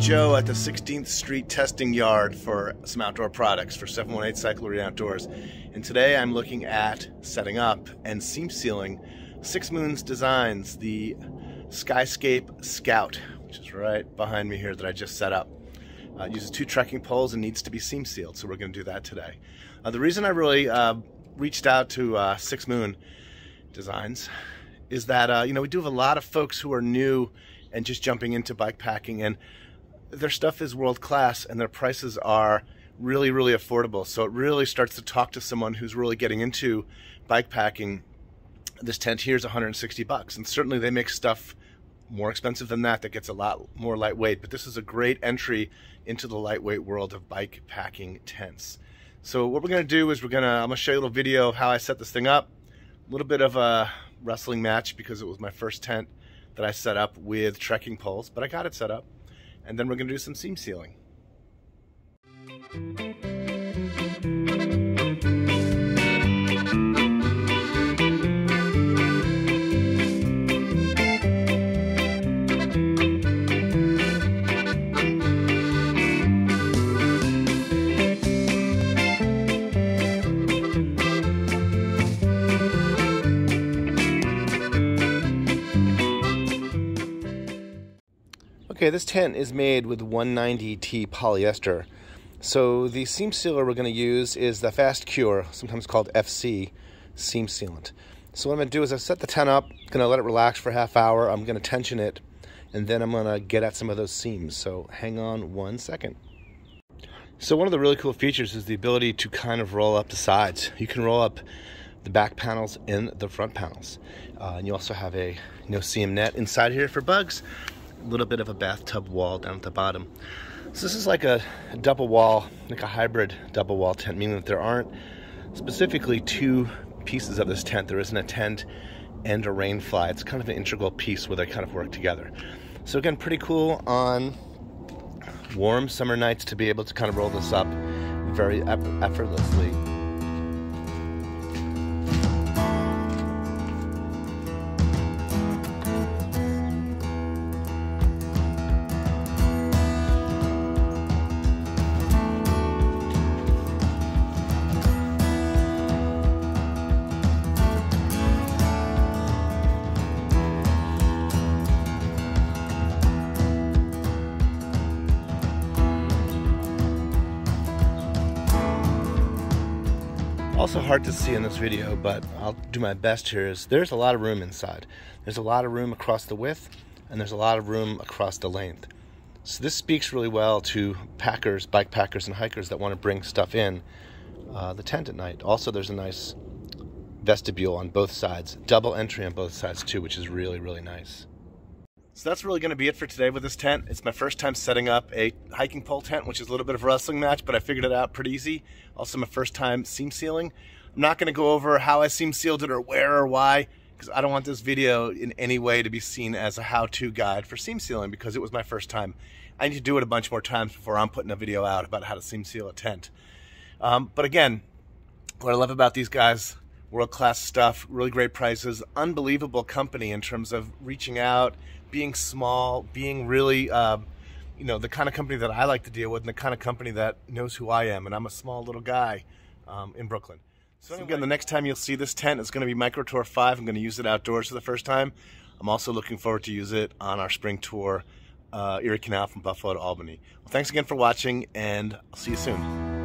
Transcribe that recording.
Joe at the 16th Street testing yard for some outdoor products for 718 Cycle Arena Outdoors. And today I'm looking at setting up and seam sealing Six Moons Designs, the Skyscape Scout, which is right behind me here that I just set up. It uses 2 trekking poles and needs to be seam sealed, so we're going to do that today. The reason I really reached out to Six Moon Designs is that we do have a lot of folks who are new and just jumping into bike packing, and their stuff is world class and their prices are really, really affordable. So it really starts to talk to someone who's really getting into bike packing. This tent here is $160, and certainly they make stuff more expensive than that gets a lot more lightweight, but this is a great entry into the lightweight world of bike packing tents. So what we're going to do is I'm going to show you a little video of how I set this thing up. A little bit of a wrestling match because it was my first tent that I set up with trekking poles, but I got it set up. And then we're going to do some seam sealing. Okay, this tent is made with 190T polyester. So the seam sealer we're going to use is the Fast Cure, sometimes called FC, seam sealant. So what I'm going to do is I set the tent up, going to let it relax for a half hour, I'm going to tension it, and then I'm going to get at some of those seams. So hang on 1 second. So one of the really cool features is the ability to kind of roll up the sides. You can roll up the back panels and the front panels. And you also have a no-seam net inside here for bugs. A little bit of a bathtub wall down at the bottom. So this is like a double wall, like a hybrid double wall tent, meaning that there aren't specifically 2 pieces of this tent. There isn't a tent and a rain fly. It's kind of an integral piece where they kind of work together. So again, pretty cool on warm summer nights to be able to kind of roll this up very effortlessly. Also hard to see in this video, but I'll do my best here, is there's a lot of room inside. There's a lot of room across the width, and there's a lot of room across the length. So this speaks really well to packers, bike packers, and hikers that want to bring stuff in the tent at night. Also, there's a nice vestibule on both sides, double entry on both sides too, which is really, really nice. So that's really going to be it for today with this tent. It's my first time setting up a hiking pole tent, which is a little bit of a wrestling match, but I figured it out pretty easy. Also my first time seam sealing. I'm not going to go over how I seam sealed it or where or why, because I don't want this video in any way to be seen as a how-to guide for seam sealing, because it was my first time. I need to do it a bunch more times before I'm putting a video out about how to seam seal a tent. But again, what I love about these guys, world-class stuff, really great prices, unbelievable company in terms of reaching out, being small, being really, the kind of company that I like to deal with, and the kind of company that knows who I am, and I'm a small little guy in Brooklyn. So again, the next time you'll see this tent is going to be Micro Tour 5. I'm going to use it outdoors for the first time. I'm also looking forward to use it on our spring tour, Erie Canal from Buffalo to Albany. Well, thanks again for watching, and I'll see you soon.